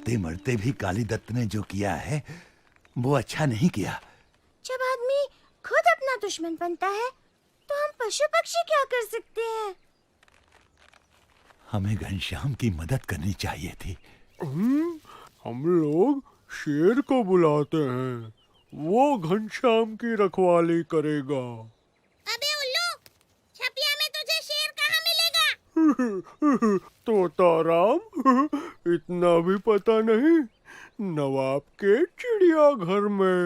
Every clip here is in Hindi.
मरते मरते भी काली दत्त ने जो किया है वो अच्छा नहीं किया। जब आदमी खुद अपना दुश्मन बनता है तो हम पशु पक्षी क्या कर सकते हैं? हमें घनश्याम की मदद करनी चाहिए थी। हम लोग शेर को बुलाते हैं, वो घनश्याम की रखवाली करेगा। अबे उल्लू, छपिया में तुझे शेर कहाँ मिलेगा? तोताराम, इतना भी पता नहीं, नवाब के चिड़ियाघर में।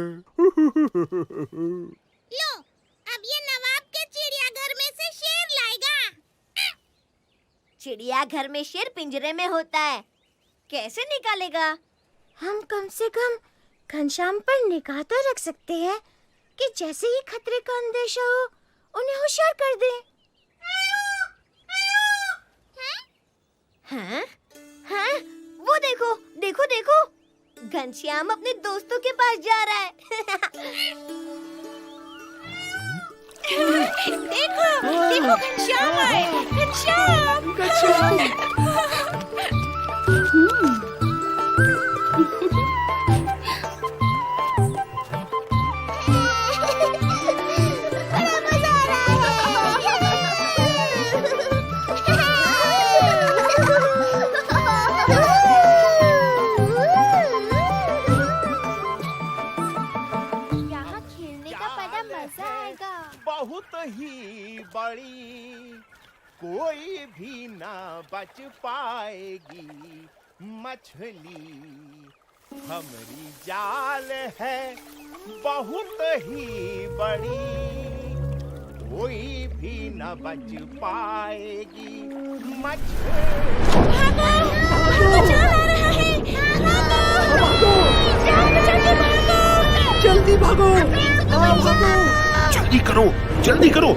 लो, अब ये नवाब के चिड़ियाघर में से शेर लाएगा। चिड़ियाघर में शेर पिंजरे में होता है, कैसे निकालेगा? हम कम से कम घनश्याम पर निगाह तो रख सकते हैं कि जैसे ही खतरे का अंदेशा हो उन्हें होशियार कर दें। हाँ? हाँ? वो देखो, देखो देखो, घनश्याम अपने दोस्तों के पास जा रहा है। देखो, देखो घनश्याम आए, घनश्याम। बहुत ही बड़ी, कोई भी ना बच पाएगी मछली, हमारी जाल है बहुत ही बड़ी, कोई भी ना बच पाएगी मछली। जल्दी भागो! जल्दी करो, जल्दी करो!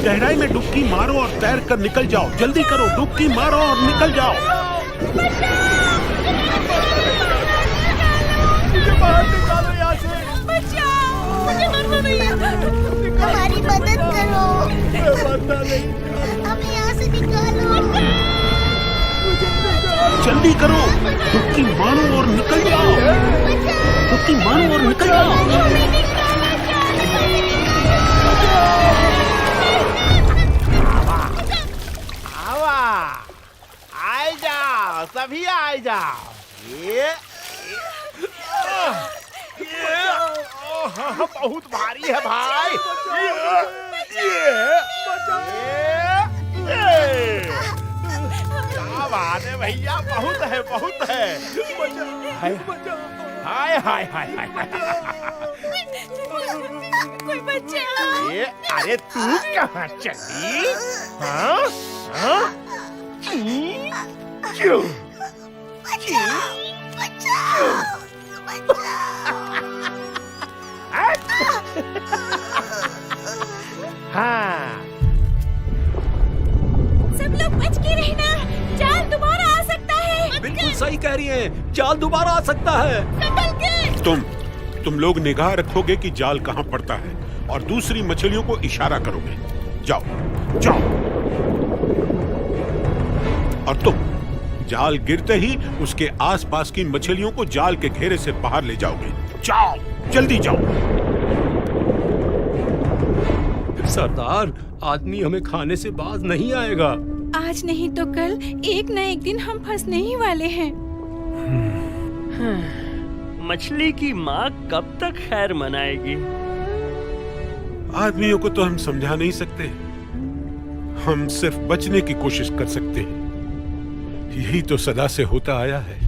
गहराई में डुबकी मारो और तैर कर निकल जाओ। जल्दी करो, डुबकी मारो और निकल जाओ। मुझे बाहर निकालो यहाँ से। बचाओ, मुझे मरना नहीं है। हमारी मदद करो। मरना नहीं, हमें यहाँ से निकालो। जल्दी करो, डुबकी मारो और निकल जाओ। डुबकी मारो और निकल जाओ। आए जाओ, सभी आए जाओ। ये बहुत भारी है भाई। क्या बात है भैया, बहुत है, बहुत है। हाय हाय हाय हाय। कोई बचाओ। ये अरे तू कहाँ चली? हाँ हाँ? क्यों? हाँ, सब लोग बच के रहना, जाल दोबारा आ सकता है। बिल्कुल सही कह रही हैं, जाल दोबारा आ सकता है। संभल के। तुम लोग निगाह रखोगे कि जाल कहाँ पड़ता है और दूसरी मछलियों को इशारा करोगे। जाओ, जाओ। और तुम जाल गिरते ही उसके आसपास की मछलियों को जाल के घेरे से बाहर ले जाओगे। जाओ, जल्दी जाओ। सरदार, आदमी हमें खाने से बाज नहीं आएगा। आज नहीं तो कल एक न एक दिन हम फंसने ही वाले हैं। मछली की माँ कब तक खैर मनाएगी? आदमियों को तो हम समझा नहीं सकते, हम सिर्फ बचने की कोशिश कर सकते हैं। यही तो सदा से होता आया है।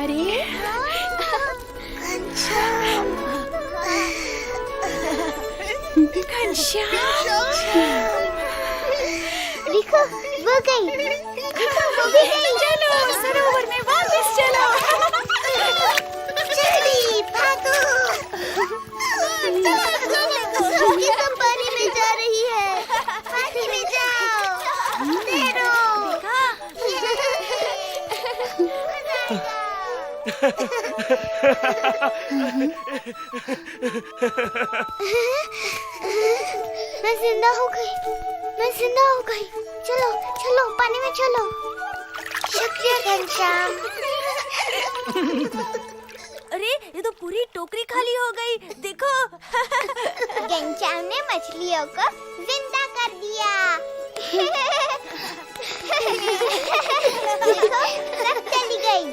अरे देखो वो गई, देखो वो भी गई। चलो सरोवर में वापस चलो। जल्दी भागो। ये सब पानी में जा रही है, पानी में जाओ, तैरो। मैं जिंदा हो गई, मैं जिंदा हो गई। चलो चलो पानी में चलो। शुक्रिया घनश्याम। अरे ये तो पूरी टोकरी खाली हो गई, देखो। घनश्याम ने मछलियों को जिंदा कर दिया। देखो सब चली गई।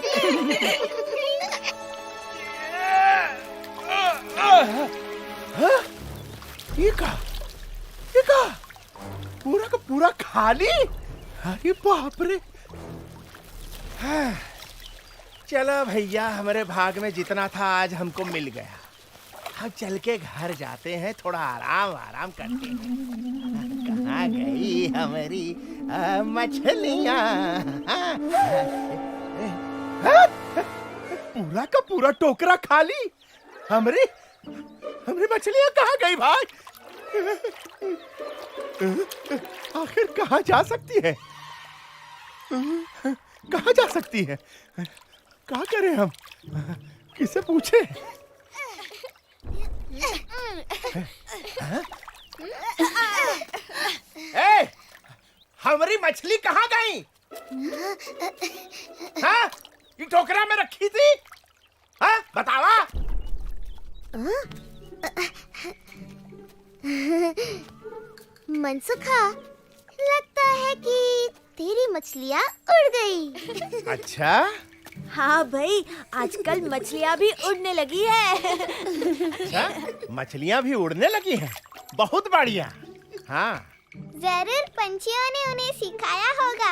ये का पूरा का पूरा खाली। अरे बाप रे। चलो भैया, हमारे भाग में जितना था आज हमको मिल गया। अब चल के घर जाते हैं, थोड़ा आराम करते हैं। कहाँ गई हमारी मछलियाँ? पूरा का पूरा टोकरा खाली। हमरी मछलियाँ कहाँ गई भाई? आखिर कहाँ जा सकती है? कहाँ जा सकती है? क्या करें हम? किसे पूछे? ए, हमारी मछली कहाँ गई? हाँ, ये टोकरा में रखी थी। हाँ, बतावा। मनसुखा, लगता है कि तेरी मछलियाँ उड़ गई। अच्छा, हाँ भाई, आजकल मछलियाँ भी उड़ने लगी है। अच्छा, मछलियाँ भी उड़ने लगी हैं। बहुत बढ़िया। हाँ, जरूर पंछियों ने उन्हें सिखाया होगा।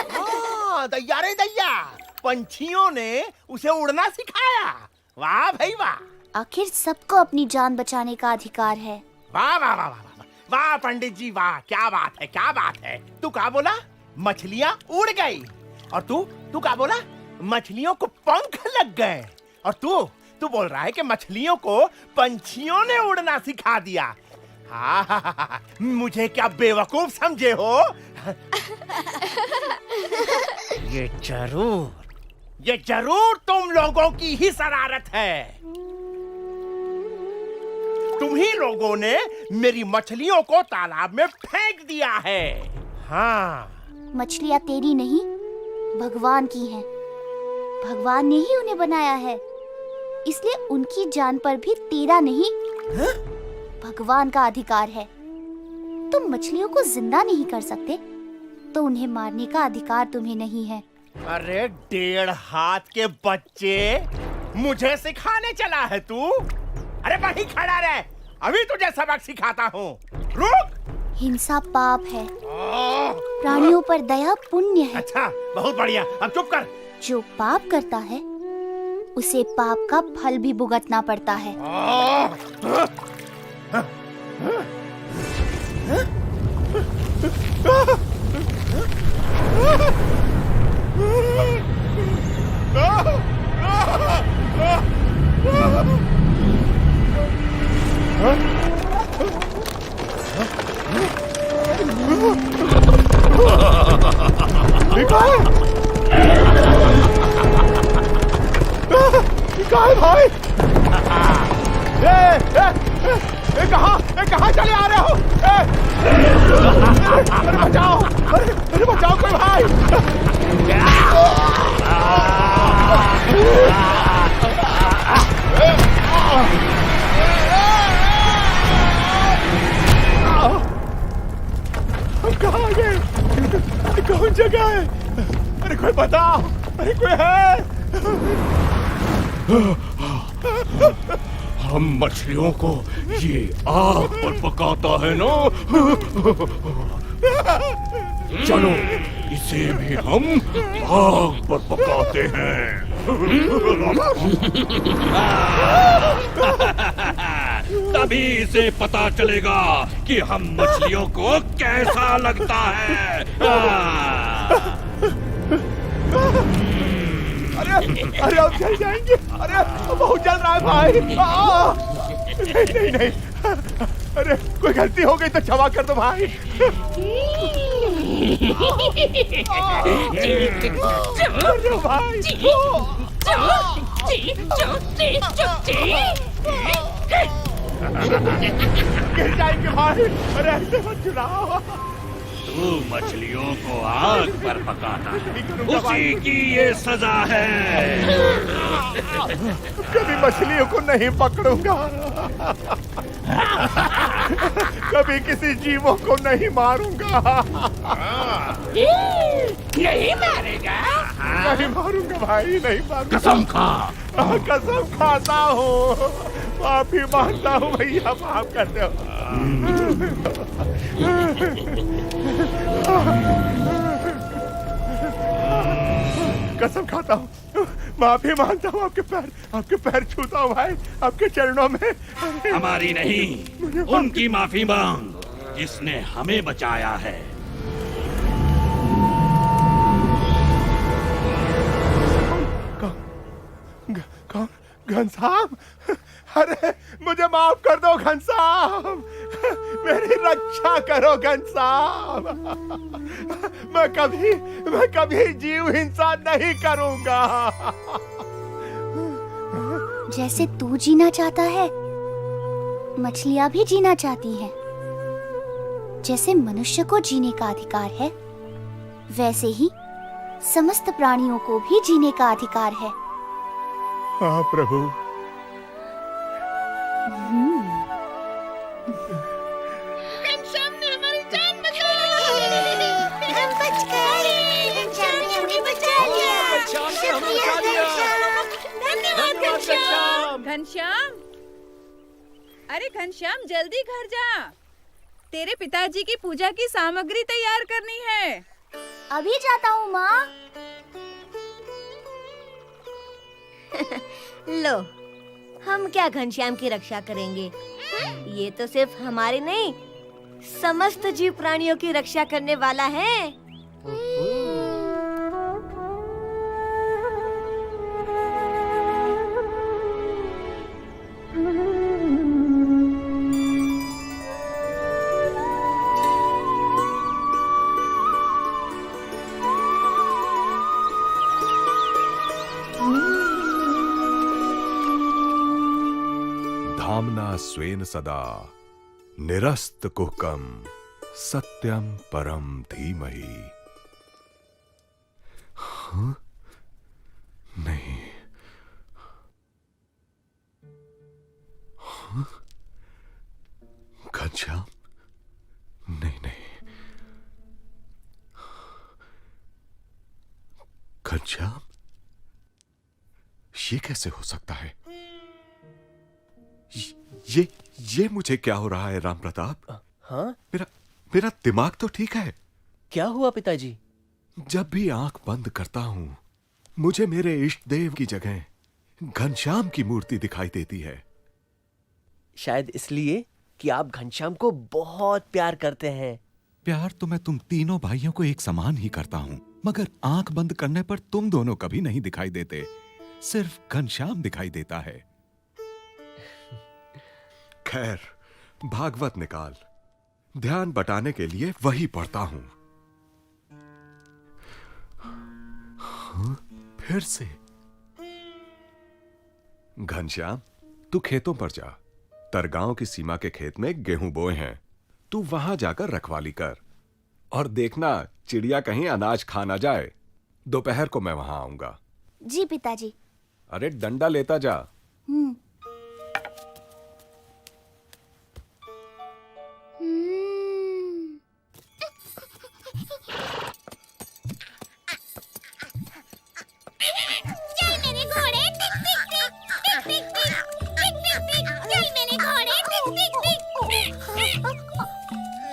हाँ, दैया रे दैया, पंछियों ने उसे उड़ना सिखाया। वाह भाई वाह। आखिर सबको अपनी जान बचाने का अधिकार है। वाह वाह वाह वाह वाह, वाह पंडित जी वाह, क्या बात है, क्या बात है। तू क्या बोला? मछलियाँ उड़ गई। और तू क्या बोला? मछलियों को पंख लग गए। और तू बोल रहा है कि मछलियों को पंछियों ने उड़ना सिखा दिया। हाँ, मुझे क्या बेवकूफ समझे हो? ये जरूर तुम लोगों की ही शरारत है। तुम ही लोगों ने मेरी मछलियों को तालाब में फेंक दिया है। हाँ, मछलियाँ तेरी नहीं, भगवान की हैं। भगवान ने ही उन्हें बनाया है, इसलिए उनकी जान पर भी तेरा नहीं, भगवान का अधिकार है। तुम मछलियों को जिंदा नहीं कर सकते, तो उन्हें मारने का अधिकार तुम्हें नहीं है। अरे 1.5 हाथ के बच्चे, मुझे सिखाने चला है तू? अरे वहीं खड़ा रह, अभी तुझे सबक सिखाता हूँ। रुक। हिंसा पाप है, प्राणियों पर दया पुण्य है। अच्छा, बहुत बढ़िया, अब चुप कर। जो पाप करता है उसे पाप का फल भी भुगतना पड़ता है। भाई, कहाँ चले आ रहे हो? अरे बचाओ, अरे बचाओ कोई भाई। कहाँ गए? कौन जगह है? अरे कोई बताओ, अरे कोई है? हम मछलियों को ये आग पर पकाता है ना। चलो इसे भी हम आग पर पकाते हैं। तभी इसे पता चलेगा कि हम मछलियों को कैसा लगता है। अरे अब जल जाएंगे। अरे बहुत जल रहा है भाई। नहीं नहीं, अरे कोई गलती हो गई तो क्षमा कर दो भाई। अरे भाई गिर जाएंगे भाई। अरे ऐसे मत चुराओ। तू मछलियों को आग पर पकाता है, उसी की ये सजा है। कभी मछलियों को नहीं पकड़ूंगा, कभी किसी जीवों को नहीं मारूंगा। नहीं मारेगा? नहीं मारूंगा भाई, नहीं मारूंगा। कसम खा। कसम खाता हूँ, माफी मांगता हूँ भैया, माफ कर दो। कसम खाता हूँ, माफी मांगता हूँ, आपके पैर छूता हूँ भाई, आपके चरणों में। हमारी नहीं, उनकी माफी मांग जिसने हमें बचाया है। कौन? घनश्याम? अरे मुझे माफ कर दो घनश्याम, मेरी रक्षा करो घनश्याम। मैं कभी जीव हिंसा नहीं करूंगा। जैसे तू जीना चाहता है, मछलियां भी जीना चाहती हैं। जैसे मनुष्य को जीने का अधिकार है, वैसे ही समस्त प्राणियों को भी जीने का अधिकार है। हाँ प्रभु। घनश्याम ने हमारी जान बचा ली। हम बच गए। घनश्याम ने हमें बचा लिया। शुक्रिया घनश्याम। धन्यवाद घनश्याम। घनश्याम, अरे घनश्याम जल्दी घर जा, तेरे पिताजी की पूजा की सामग्री तैयार करनी है। अभी जाता हूँ माँ। लो, हम क्या घनश्याम की रक्षा करेंगे? ये तो सिर्फ हमारे नहीं, समस्त जीव प्राणियों की रक्षा करने वाला है। धाम्ना स्वेन सदा निरस्त कुहकम सत्यम परम धीमहि। हाँ? नहीं। हाँ? घनश्याम? नहीं। घनश्याम? ये कैसे हो सकता है? ये मुझे क्या हो रहा है राम प्रताप? हाँ? मेरा दिमाग तो ठीक है। क्या हुआ पिताजी? जब भी आंख बंद करता हूं, मुझे मेरे इष्ट देव की जगह घनश्याम की मूर्ति दिखाई देती है। शायद इसलिए कि आप घनश्याम को बहुत प्यार करते हैं। प्यार तो मैं तुम तीनों भाइयों को एक समान ही करता हूं, मगर आंख बंद करने पर तुम दोनों कभी नहीं दिखाई देते, सिर्फ घनश्याम दिखाई देता है। खैर, भागवत निकाल, ध्यान बटाने के लिए वही पढ़ता हूं। हाँ, फिर से। घनश्याम, तू खेतों पर जा। तरगांव की सीमा के खेत में गेहूं बोए हैं, तू वहां जाकर रखवाली कर और देखना चिड़िया कहीं अनाज खा ना जाए। दोपहर को मैं वहां आऊंगा। जी पिताजी। अरे डंडा लेता जा।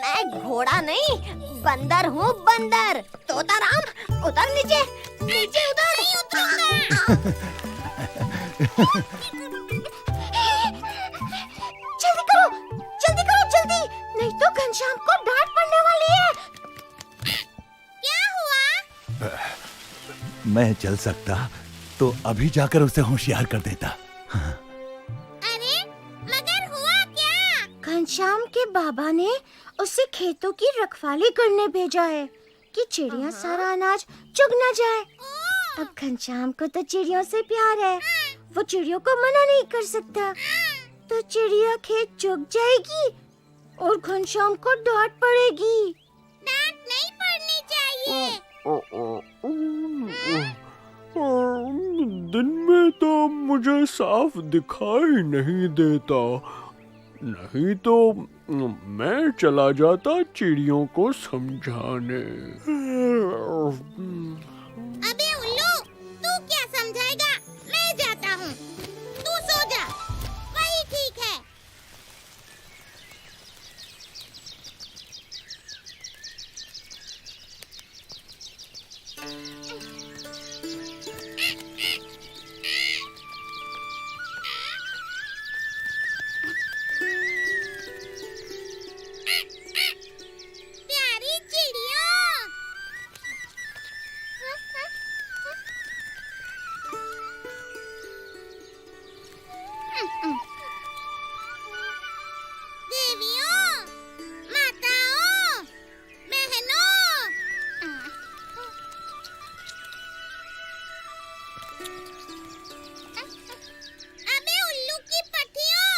मैं घोड़ा नहीं बंदर हूँ बंदर। तोता राम उतर नीचे, नीचे उतर। जल्दी करो जल्दी, नहीं तो घनश्याम को डांट पड़ने वाली है। क्या हुआ? मैं चल सकता तो अभी जाकर उसे होशियार कर देता। अरे मगर हुआ क्या? घनश्याम के बाबा ने उसे खेतों की रखवाली करने भेजा है कि चिड़िया सारा अनाज चुग न जाए। अब घनश्याम को तो चिड़ियों से प्यार है, वो चिड़ियों को मना नहीं कर सकता। तो चिड़िया खेत चुग जाएगी और घनश्याम को डांट पड़ेगी। डांट नहीं पड़नी चाहिए। दिन में तो मुझे साफ दिखाई नहीं देता, नहीं तो मैं चला जाता चिड़ियों को समझाने। अबे उल्लू, तू क्या समझाएगा? मैं जाता हूँ, तू सो जा, वही ठीक है। प्यारी चिड़ियों, देवियों, माताओं, बहनों, अबे उल्लू की पट्टियों,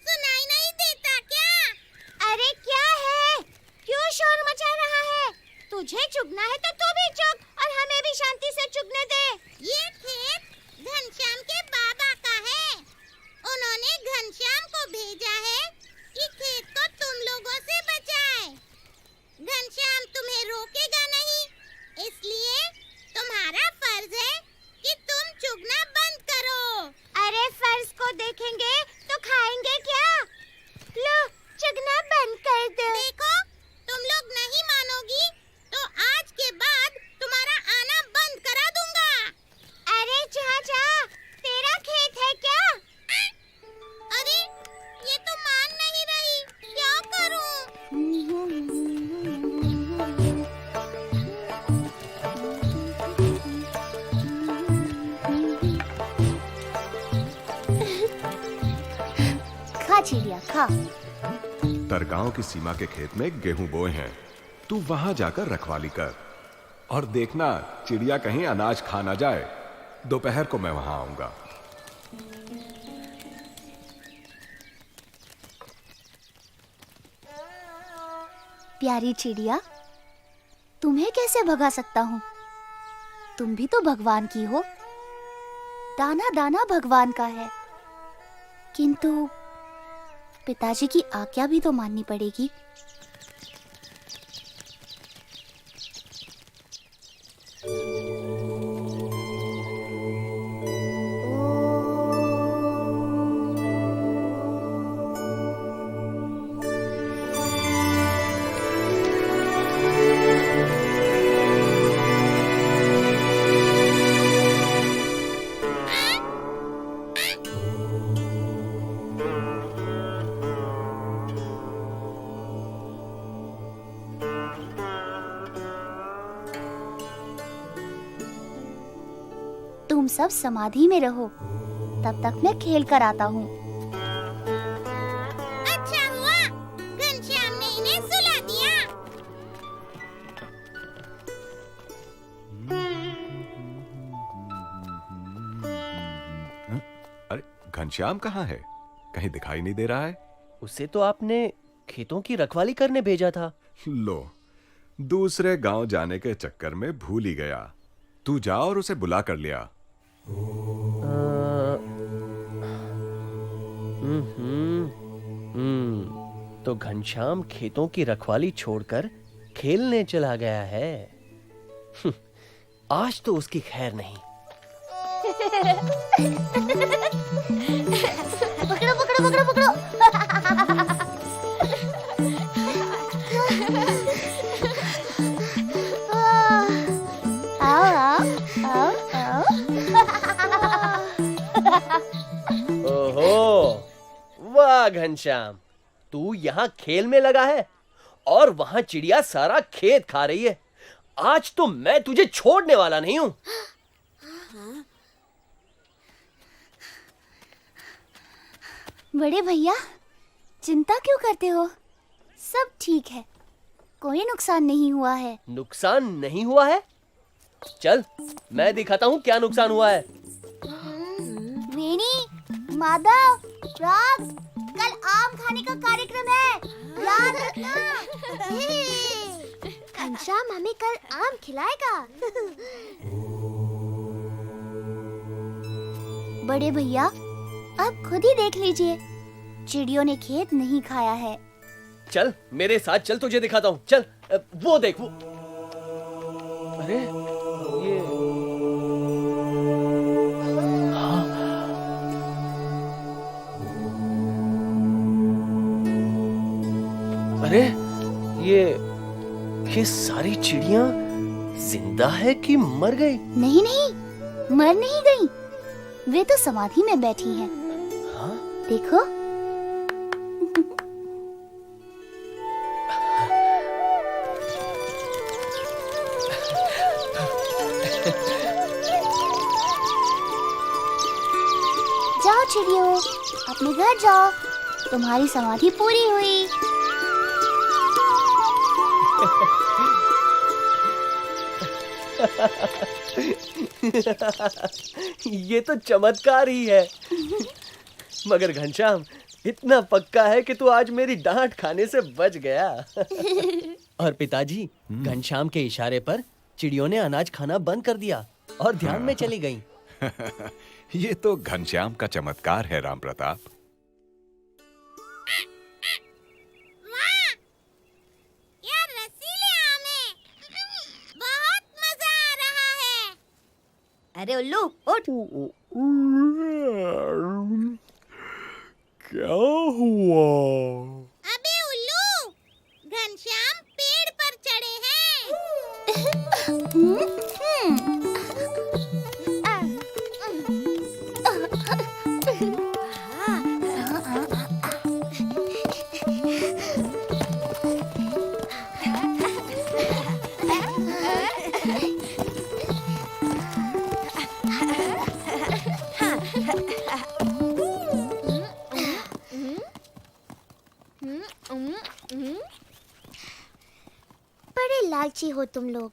सुनाई नहीं देता क्या? अरे क्या है? क्यों शोर मचा रहा है? तुझे चुगना है तो तू भी चुग और हमें भी शांति से चुगने दे। ये खेत घनश्याम के बाबा का है। उन्होंने घनश्याम को भेजा है कि खेत को तुम लोगों से बचाए। घनश्याम तुम्हें रोकेगा नहीं, इसलिए तुम्हारा फर्ज है कि तुम चुगना बंद करो। अरे फर्ज को देखेंगे तो खाएंगे क्या? लो चुगना बंद कर दो। देखो तुम लोग नहीं मानोगी तो आज के बाद तुम्हारा आना बंद करा दूंगा। अरे चाचा, तेरा खेत है क्या? अरे ये तो मान नहीं रही, क्या करूं? खा चिड़िया खा। तरगांव की सीमा के खेत में गेहूं बोए हैं, तू वहां जाकर रखवाली कर और देखना चिड़िया कहीं अनाज खा ना जाए। दोपहर को मैं वहां आऊंगा। प्यारी चिड़िया, तुम्हें कैसे भगा सकता हूँ? तुम भी तो भगवान की हो। दाना दाना भगवान का है, किंतु पिताजी की आज्ञा भी तो माननी पड़ेगी। तुम सब समाधि में रहो, तब तक मैं खेल कर आता हूँ। अच्छा हुआ घनश्याम ने इन्हें सुला दिया। अरे घनश्याम कहाँ है? कहीं दिखाई नहीं दे रहा है। उसे तो आपने खेतों की रखवाली करने भेजा था। लो, दूसरे गांव जाने के चक्कर में भूल ही गया। तू जा और उसे बुला कर लिया। तो घनश्याम खेतों की रखवाली छोड़कर खेलने चला गया है। आज तो उसकी खैर नहीं। पकड़ो पकड़ो पकड़ो पकड़ो। घनश्याम, तू यहाँ खेल में लगा है और वहाँ चिड़िया सारा खेत खा रही है। आज तो मैं तुझे छोड़ने वाला नहीं हूँ। बड़े भैया, चिंता क्यों करते हो? सब ठीक है, कोई नुकसान नहीं हुआ है। नुकसान नहीं हुआ है? चल, मैं दिखाता हूँ क्या नुकसान हुआ है। वेणी, माधव, राग, कल आम खाने का कार्यक्रम है, याद रखना। घनश्याम हमें कल आम खिलाएगा। बड़े भैया, आप खुद ही देख लीजिए, चिड़ियों ने खेत नहीं खाया है। चल मेरे साथ चल, तुझे दिखाता हूँ। चल, वो देख वो। अरे ये हाँ। अरे ये सारी चिड़ियां जिंदा है कि मर गई? नहीं नहीं, मर नहीं गई, वे तो समाधि में बैठी हैं। हाँ? देखो। जाओ चिड़ियों, अपने घर जाओ, तुम्हारी समाधि पूरी हुई। ये तो चमत्कार ही है। मगर घनश्याम, इतना पक्का है कि तू आज मेरी डांट खाने से बच गया। और पिताजी, घनश्याम के इशारे पर चिड़ियों ने अनाज खाना बंद कर दिया और ध्यान में चली गईं। ये तो घनश्याम का चमत्कार है, राम प्रताप। यार रसीले आम है, बहुत मजा आ रहा है। अरे उल्लू, उठ। क्या हुआ? अबे उल्लू, घनश्याम पेड़ पर चढ़े हैं। बड़े लालची हो तुम लोग।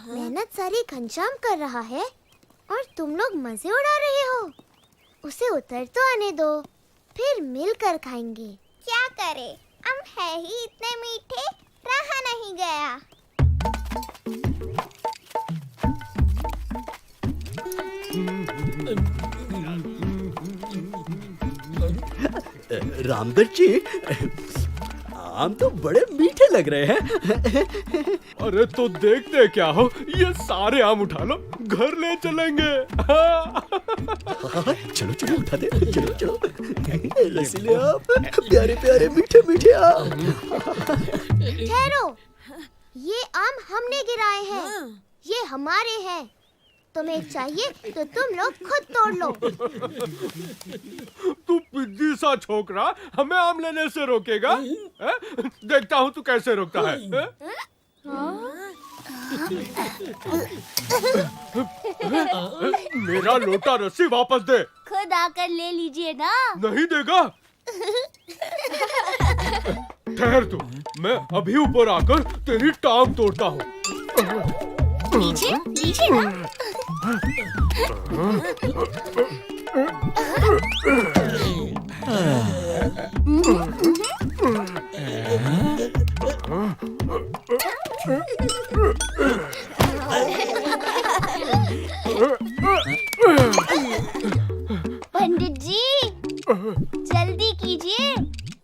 मेहनत सारी घनश्याम कर रहा है और तुम लोग मजे उड़ा रहे हो। उसे उतर तो आने दो, फिर मिलकर खाएंगे। क्या करे, हम है ही इतने मीठे, रहा नहीं गया। रामदर जी, आम तो बड़े मीठे लग रहे हैं। अरे तो देखते क्या हो, ये सारे आम उठा लो, घर ले चलेंगे। चलो चलो उठा दे, चलो चलो। रसीले आम, प्यारे प्यारे मीठे मीठे आम। ठहरो, ये आम हमने गिराए हैं, ये हमारे हैं। तुम्हें चाहिए तो तुम लोग खुद तोड़ लो। तू पिज्जी सा छोकरा हमें आम लेने से रोकेगा? देखता हूँ तू कैसे रोकता है। मेरा लोटा रस्सी वापस दे। खुद आकर ले लीजिए ना। नहीं देगा? ठहर तू, मैं अभी ऊपर आकर तेरी टांग तोड़ता हूँ। लीजिए लीजिए ना। पंडित जी, जल्दी कीजिए,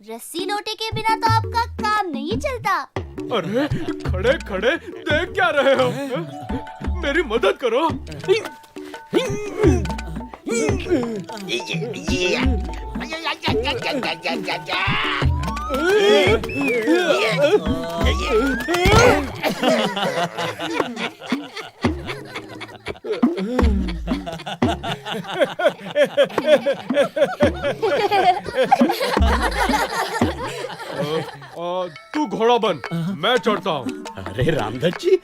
रस्सी लोटे के बिना तो आपका काम नहीं चलता। अरे खड़े खड़े देख क्या रहे हो? मेरी मदद करो। तू घोड़ा बन, मैं चढ़ता हूँ। अरे रामदत्त जी,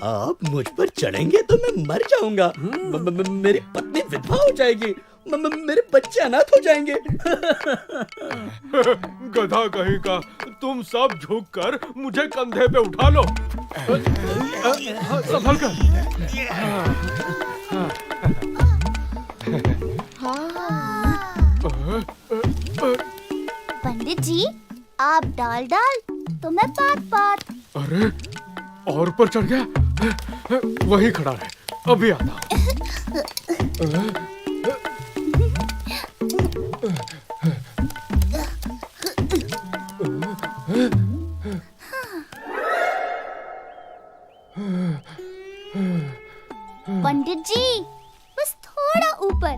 आप मुझ पर चढ़ेंगे तो मैं मर जाऊंगा। मेरी पत्नी विधवा हो जाएगी, मेरे बच्चे अनाथ हो जाएंगे। गधा कहीं का, तुम सब झुक कर मुझे कंधे पे उठा लो। संभल कर। पंडित जी, आप डाल तो मैं पात। अरे और ऊपर चढ़ गया। वहीं खड़ा रहे, अभी आता हूँ। पंडित जी, बस थोड़ा ऊपर,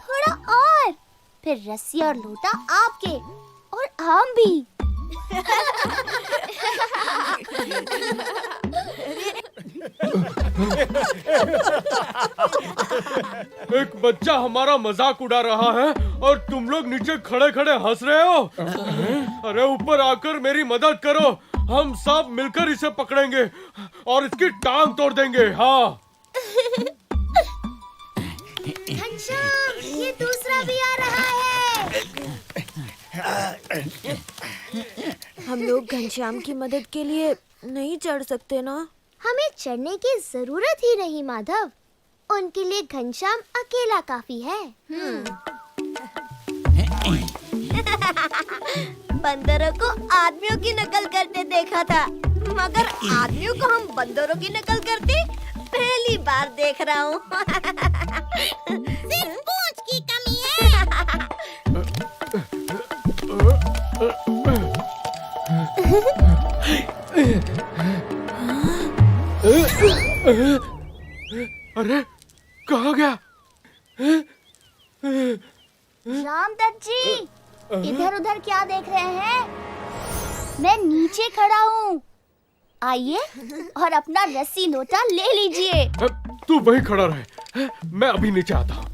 थोड़ा और, फिर रस्सी और लोटा आपके और आम भी। एक बच्चा हमारा मजाक उड़ा रहा है और तुम लोग नीचे खड़े खड़े हंस रहे हो। अरे ऊपर आकर मेरी मदद करो, हम सब मिलकर इसे पकड़ेंगे और इसकी टांग तोड़ देंगे। हाँ घनश्याम, ये दूसरा भी आ रहा है। हम लोग घनश्याम की मदद के लिए नहीं चढ़ सकते ना? हमें चढ़ने की जरूरत ही नहीं माधव, उनके लिए घनश्याम अकेला काफी है। बंदरों को आदमियों की नकल करते देखा था, मगर आदमियों को हम बंदरों की नकल करते पहली बार देख रहा हूँ। सिर्फ पूंछ की कमी है। अरे कहाँ गया? रामदत्त जी, इधर उधर क्या देख रहे हैं? मैं नीचे खड़ा हूँ, आइए और अपना रस्सी लोटा ले लीजिए। तू वहीं खड़ा रहे, मैं अभी नीचे आता हूँ।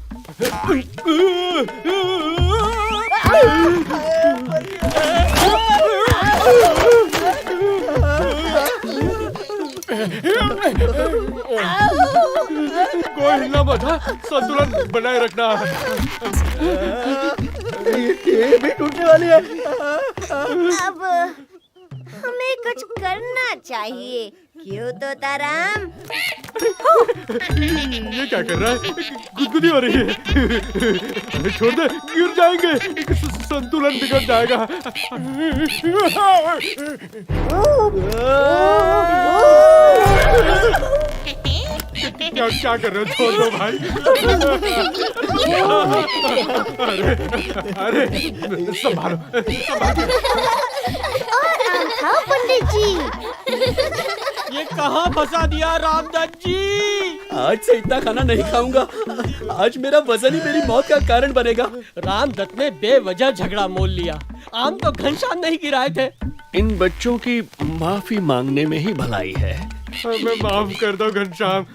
कोई हिलना मत, संतुलन बनाए रखना। ये भी टूटने वाली है। अब हमें कुछ करना चाहिए, क्यों तोताराम? ये क्या कर रहा है? गुदगुदी हो रही है। अरे छोड़ दे, गिर जाएंगे, संतुलन बिगड़ जाएगा। क्या कर रहे हो? छोड़ दो भाई। अरे संभालो। हाँ पंडित जी, ये कहाँ फंसा दिया रामदत्त जी? आज से इतना खाना नहीं खाऊंगा। आज मेरा वजन ही मेरी मौत का कारण बनेगा। रामदत्त ने बेवजह झगड़ा मोल लिया। आम तो घनश्याम नहीं गिराए थे। इन बच्चों की माफी मांगने में ही भलाई है। हमें माफ कर दो घनश्याम,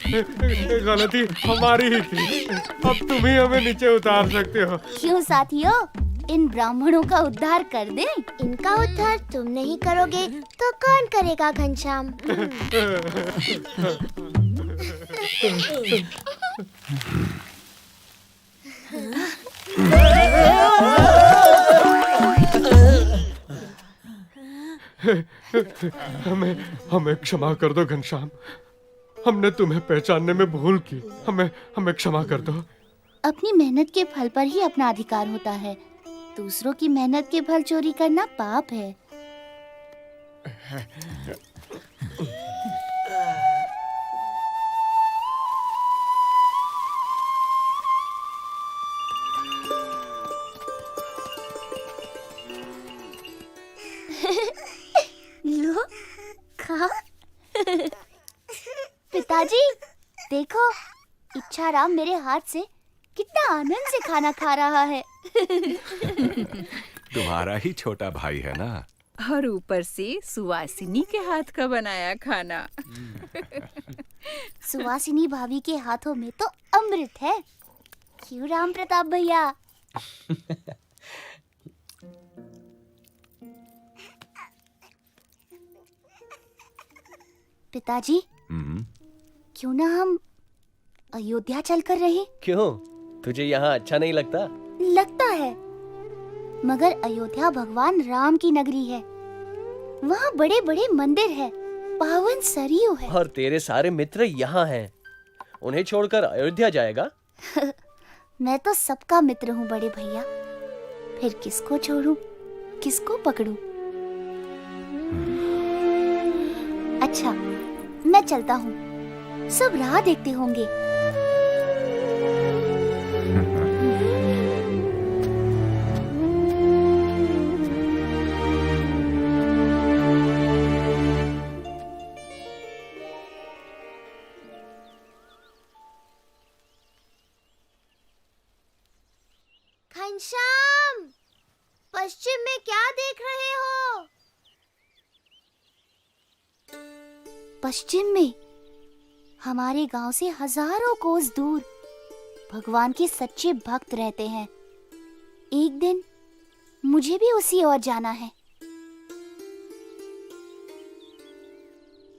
गलती हमारी ही थी। अब तुम ही हमें नीचे उतार सकते हो। क्यों साथियों, इन ब्राह्मणों का उद्धार कर दें? इनका उद्धार तुम नहीं करोगे तो कौन करेगा घनश्याम? हमें क्षमा कर दो घनश्याम, हमने तुम्हें पहचानने में भूल की। हमें क्षमा कर दो। अपनी मेहनत के फल पर ही अपना अधिकार होता है, दूसरों की मेहनत के फल चोरी करना पाप है। लो खा। पिताजी देखो, इच्छाराम मेरे हाथ से कितना आनंद से खाना खा रहा है। तुम्हारा ही छोटा भाई है ना। और ऊपर से सुवासिनी के हाथ का बनाया खाना। सुवासिनी भाभी के हाथों में तो अमृत है। क्यों राम प्रताप भैया? पिताजी, क्यों ना हम अयोध्या चलकर रहे? क्यों, तुझे यहाँ अच्छा नहीं लगता? लगता है, मगर अयोध्या भगवान राम की नगरी है। वहाँ बड़े बड़े मंदिर है, पावन सरयू है। और तेरे सारे मित्र यहाँ हैं। उन्हें छोड़कर अयोध्या जाएगा? मैं तो सबका मित्र हूँ बड़े भैया। फिर किसको छोड़ूं, किसको पकड़ूं? अच्छा, मैं चलता हूँ। सब राह देखते होंगे। घनश्याम, पश्चिम में क्या देख रहे हो? पश्चिम में हमारे गांव से हजारों कोस दूर भगवान के सच्चे भक्त रहते हैं। एक दिन मुझे भी उसी ओर जाना है।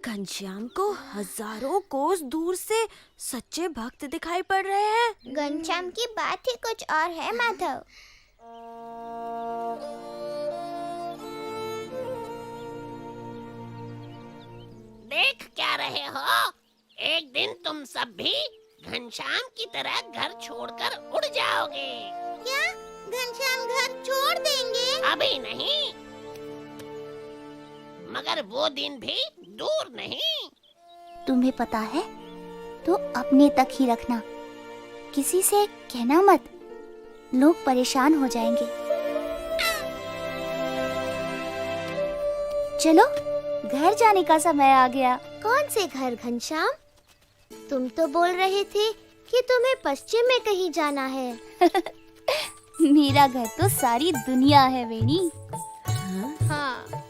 घनश्याम को हजारों कोस दूर से सच्चे भक्त दिखाई पड़ रहे हैं। घनश्याम की बात ही कुछ और है माधव। देख क्या रहे हो? एक दिन तुम सब भी घनश्याम की तरह घर छोड़कर उड़ जाओगे। क्या घनश्याम घर छोड़ देंगे? अभी नहीं, मगर वो दिन भी दूर नहीं। तुम्हें पता है तो अपने तक ही रखना, किसी से कहना मत, लोग परेशान हो जाएंगे। चलो, घर जाने का समय आ गया। कौन से घर घनश्याम? तुम तो बोल रहे थे कि तुम्हें पश्चिम में कहीं जाना है। मेरा घर तो सारी दुनिया है वेणी। हाँ।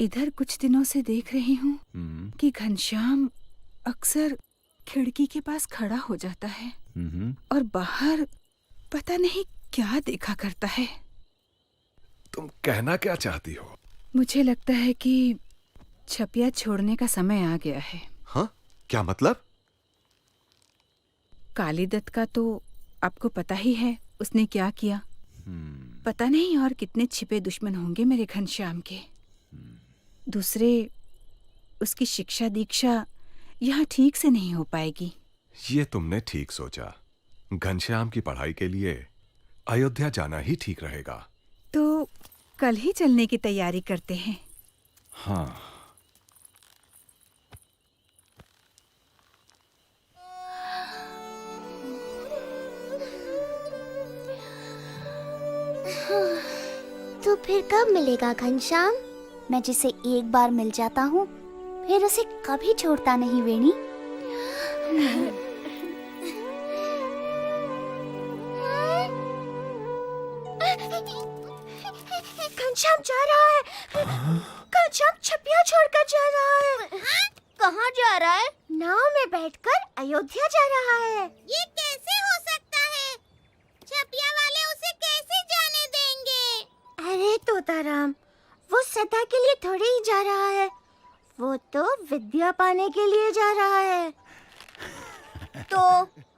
इधर कुछ दिनों से देख रही हूँ कि घनश्याम अक्सर खिड़की के पास खड़ा हो जाता है और बाहर पता नहीं क्या देखा करता है। तुम कहना क्या चाहती हो? मुझे लगता है कि छपिया छोड़ने का समय आ गया है। हाँ, क्या मतलब? काली दत्त का तो आपको पता ही है, उसने क्या किया। पता नहीं और कितने छिपे दुश्मन होंगे मेरे घनश्याम के। दूसरे, उसकी शिक्षा दीक्षा यहाँ ठीक से नहीं हो पाएगी। ये तुमने ठीक सोचा। घनश्याम की पढ़ाई के लिए अयोध्या जाना ही ठीक रहेगा। तो कल ही चलने की तैयारी करते हैं। हाँ। तो फिर कब मिलेगा घनश्याम? मैं जिसे एक बार मिल जाता हूँ फिर उसे कभी छोड़ता नहीं वेणी। घनश्याम जा रहा है। घनश्याम छपिया छोड़कर जा रहा है। कहाँ जा रहा है? नाव में बैठकर अयोध्या जा रहा है। ये कैसे हो सकता है? छपिया वाले उसे कैसे जाने देंगे? अरे तोताराम, वो सदा के लिए थोड़ी ही जा रहा है, वो तो विद्या पाने के लिए जा रहा है। तो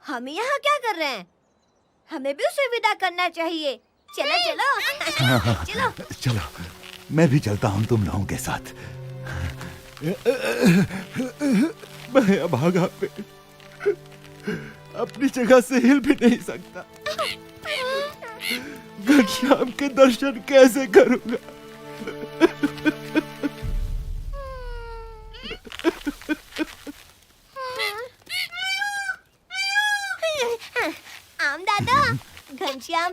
हम यहाँ क्या कर रहे हैं? हमें भी उसे विदा करना चाहिए। चलो चलो चलो चलो, मैं भी चलता हूँ तुम लोगों के साथ। मैं अभागा पे अपनी जगह से हिल भी नहीं सकता। घनश्याम के दर्शन कैसे करूंगा? आम दादा, घनश्याम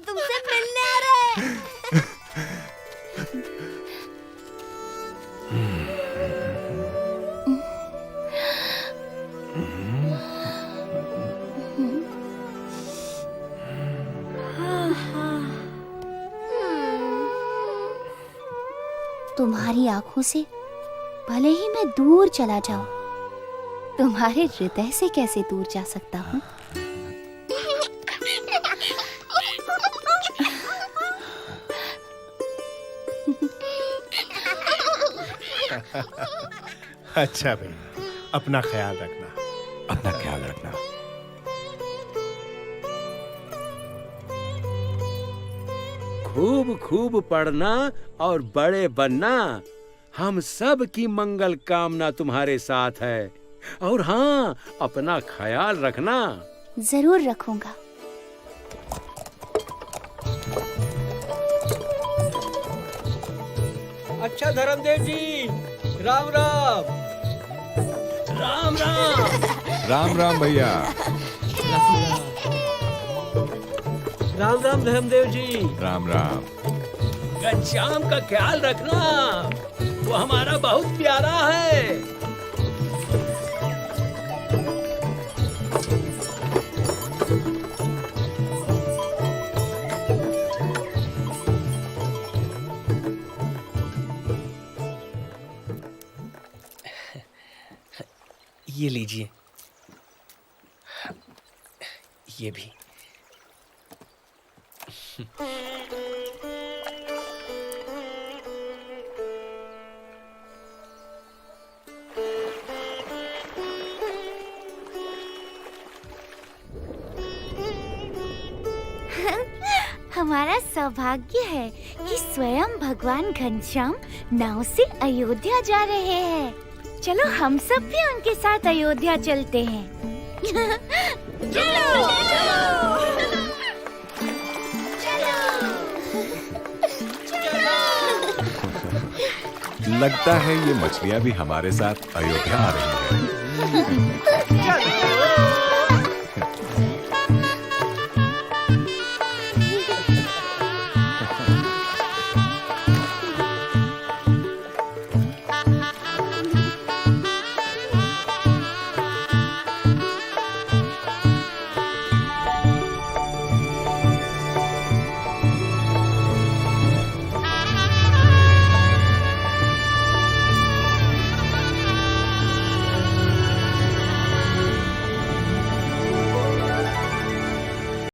तुम्हारी आंखों से भले ही मैं दूर चला जाऊं, तुम्हारे हृदय से कैसे दूर जा सकता हूँ? अच्छा भाई, अपना ख्याल रखना। अपना ख्याल रखना। खूब खूब पढ़ना और बड़े बनना। हम सब की मंगल कामना तुम्हारे साथ है। और हाँ, अपना ख्याल रखना। जरूर रखूंगा। अच्छा धर्मदेव जी, राम राम। राम राम। राम राम भैया। राम राम धर्मदेव जी। राम राम। घनश्याम का ख्याल रखना, वो हमारा बहुत प्यारा है। ये लीजिए, ये भी। हमारा सौभाग्य है कि स्वयं भगवान घनश्याम नाव से अयोध्या जा रहे हैं। चलो हम सब भी उनके साथ अयोध्या चलते हैं। चलो। लगता है ये मछलियां भी हमारे साथ अयोध्या आ रही हैं।